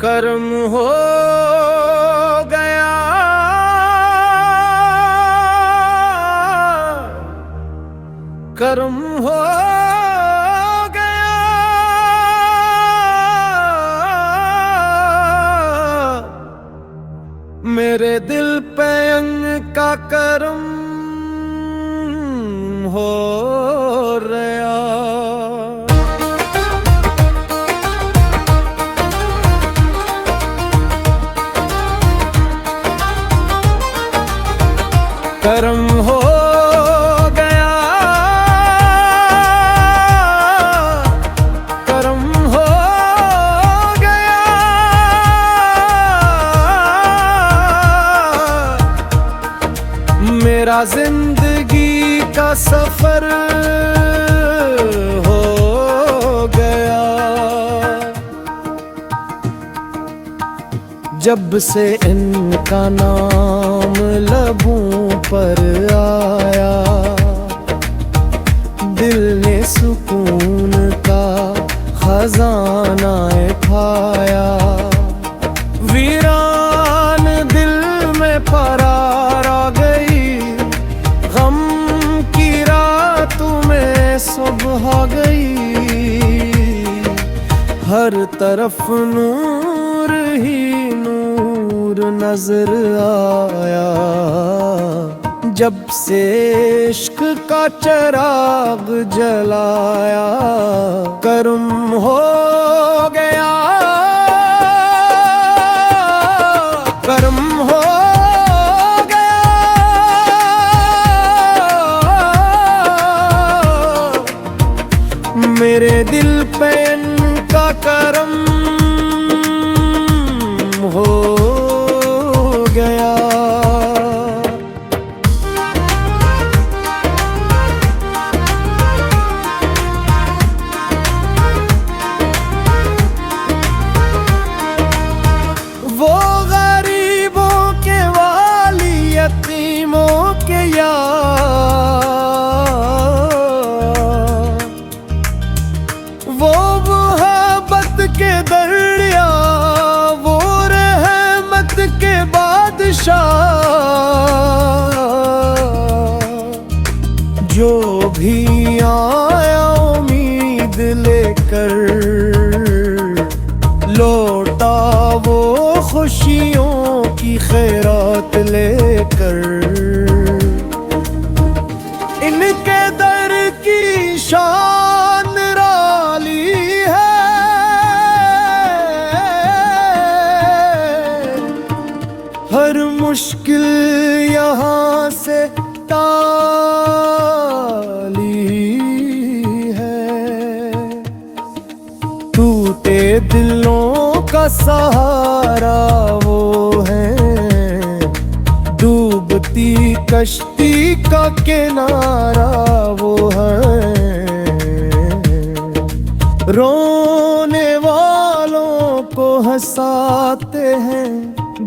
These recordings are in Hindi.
कर्म हो गया, कर्म हो गया, मेरे दिल पे अंग का कर्म हो रहा। कर्म हो गया, कर्म हो गया, मेरा जिंदगी का सफर हो गया। जब से इनका नाम लबों पर आया, दिल ने सुकून का खजाना पाया। वीरान दिल में परार आ गई, गम की रातों में सुबह गई। हर तरफ नूर ही नूर नजर आया। जब से इश्क का चिराग जलाया, कर्म हो गया, कर्म हो गया, मेरे दिल पे इनका कर्म हो गया। वो गरीबों के वाली, यतीमों के यार, वो मोहब्बत के दरिया, वो रहमत के बादशाह। जो भी आया उम्मीद लेकर, लौटा वो खुशियों की खैरात लेकर। इनके दर की शान निराली है, हर मुश्किल यहाँ से टाली है। टूटे दिलों का सहारा वो है, डूबती कश्ती का किनारा वो है। रोने वालों को हंसाते हैं,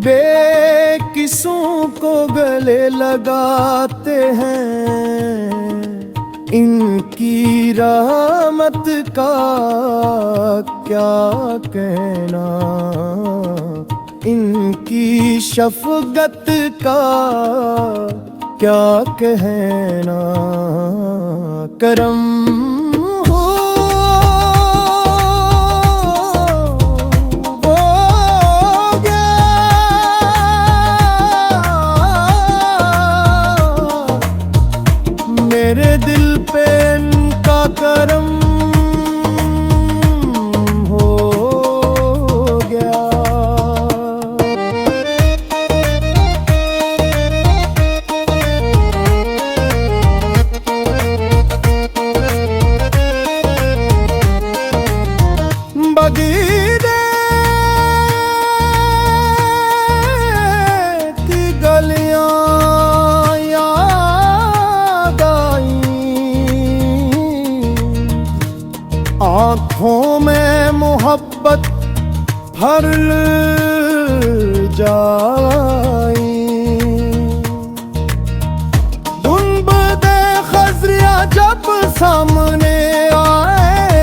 बेकिसों को गले लगाते हैं। इनकी रहमत का क्या कहना, इनकी शफकत का क्या कहना। करम हो गया, मेरे दिल पे इनका करम हो गया। बगीरे की गलियां याद आई, आँखों में मोहब्बत भर जाई। गुनबदे खजरिया जब सामने आए,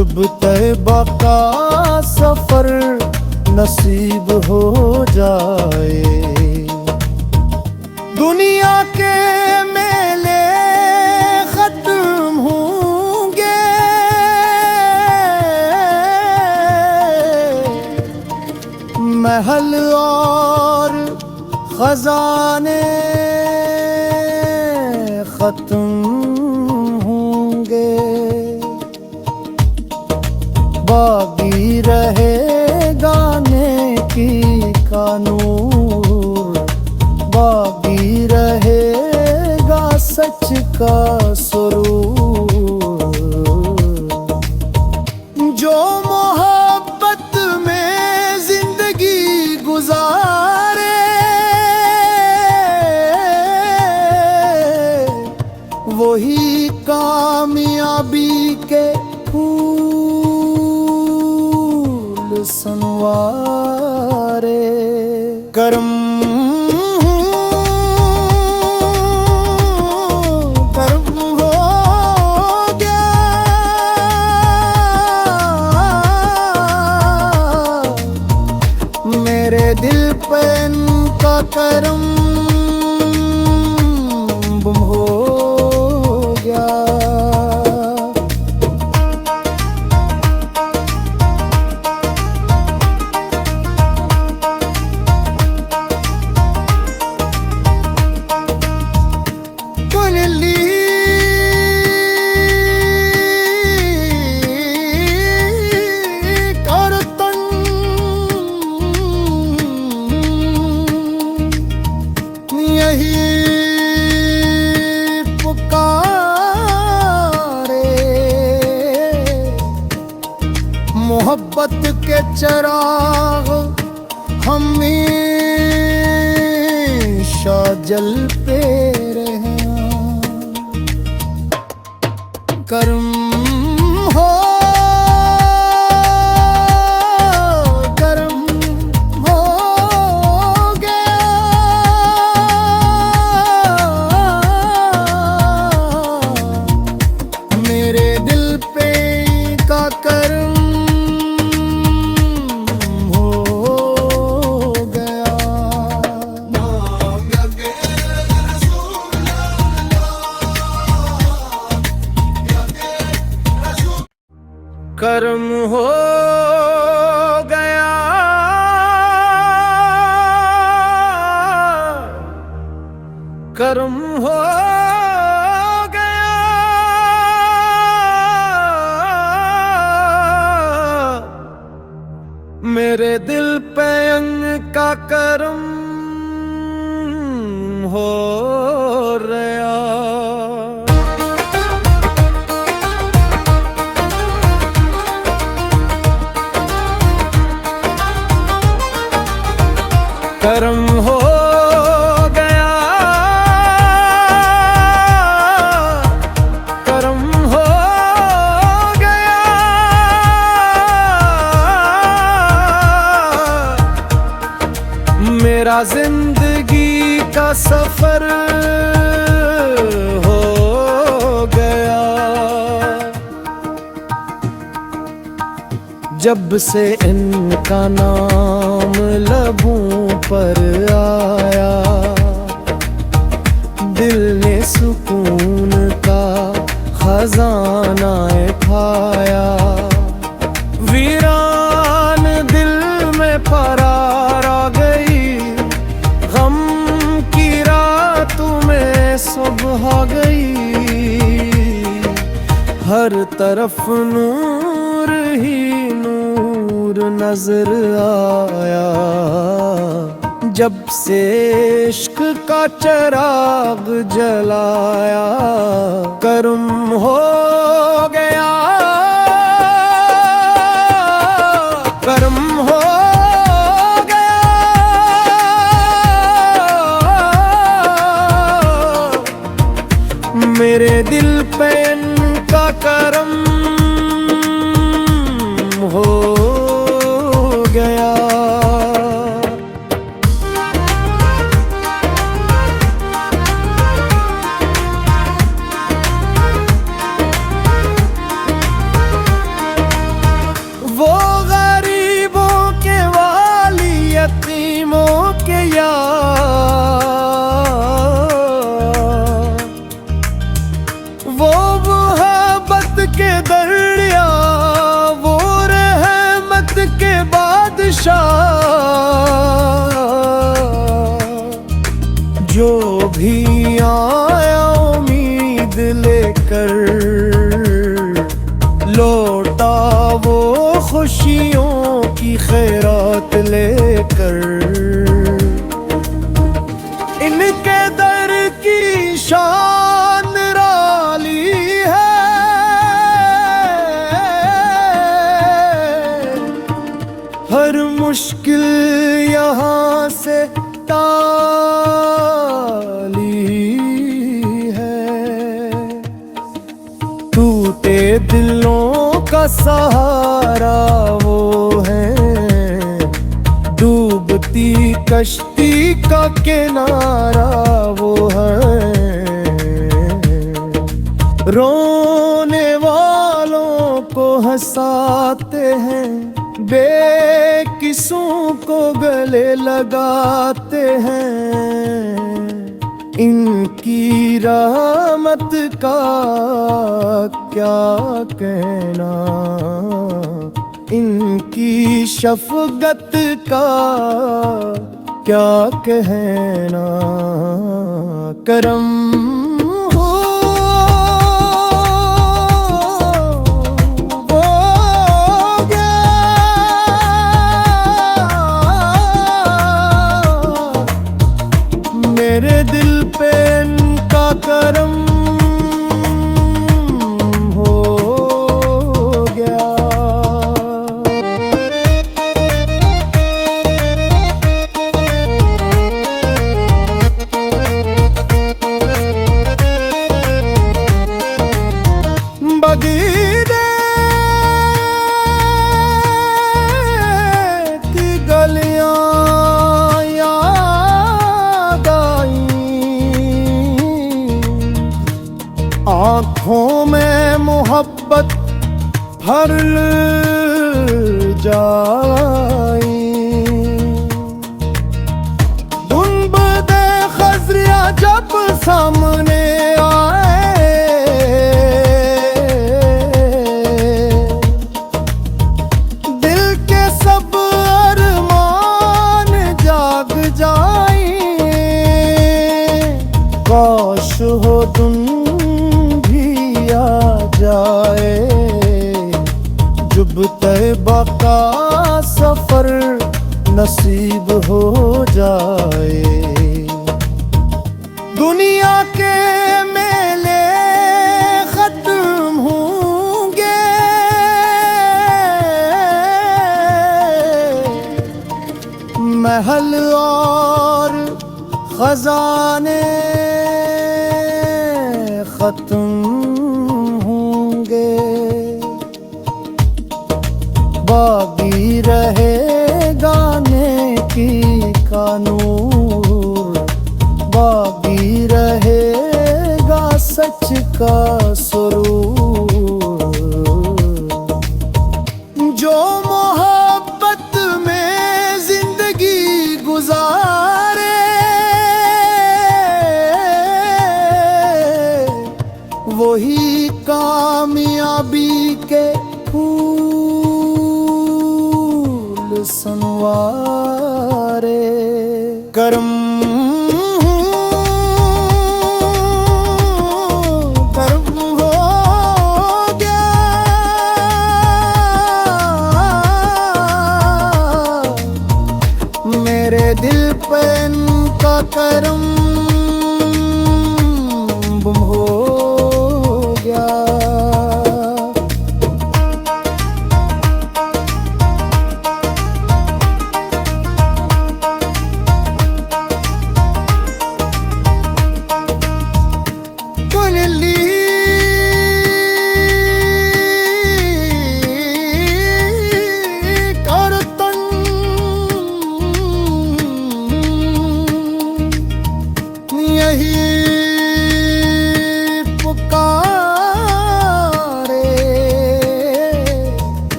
शुभ तैबा का सफर नसीब हो जाए। दुनिया के मेले खत्म होंगे, महल और खजाने खत्म होंगे। बाकी रहेगा नेकी का नूर, बाकी रहेगा सच का सुरूर। जो मोहब्बत में जिंदगी गुजारे, वही कामयाबी के फूल संवारे। कर्म हो गया, मेरे दिल पे इनका करम हो गया। मोहब्बत के चिराग हमेशा जलते रहे। कर्म हो, कर्म हो गया, मेरे दिल पे का कर्म कर्म हो गया, कर्म हो गया, मेरे दिल पे अंग का कर्म हो गया। कर्म हो गया, कर्म हो गया, मेरा जिंदगी का सफर हो गया। जब से इनका नाम लबों पर आया, दिल ने सुकून का खजाना पाया। वीरान दिल में परार आ गई, गम की रातों में सुबह गई। हर तरफ नूर ही नूर नजर आया, जब से इश्क का चिराग जलाया। कर्म हो गया, कर्म हो गया, मेरे दिल पे इनका करम हो गया। कर लिया वो रहमत के बादशाह। जो भी आया उम्मीद लेकर, लौटा वो खुशियों की खैरात लेकर। इनके दर की शान निराली है, हर मुश्किल यहाँ से टाली है। टूटे दिलों का सहारा वो है, डूबती कश्ती का किनारा वो है। रोने वालों को हंसाते हैं, बेकिसों को गले लगाते हैं। इनकी रहमत का क्या कहना, इनकी शफकत का क्या कहना। करम हो गया मेरे दिल पे इनका करम हो गया। बगीरे की गलियां याद आँखों में मोहब्बत भर जाई। गुनबदे खजरिया जब सामने आए, दिल के सब अरमान जाग जाए। काश हो तुम जाए, जुब तैबा का सफर नसीब हो जाए। दुनिया के मेले खत्म होंगे, महल और खजाने खत्म होंगे। बाकी रहेगा नेकी का नूर, बाकी रहेगा सच का सुरूर। जो मोहब्बत में जिंदगी गुजारे, वही कामयाबी के फूल संवारे। करम हो गया मेरे दिल पे इनका करम हो गया।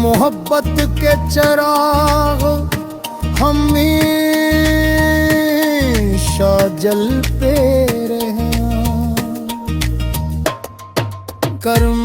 मोहब्बत के चिराग हमेशा जलते रहे। कर्म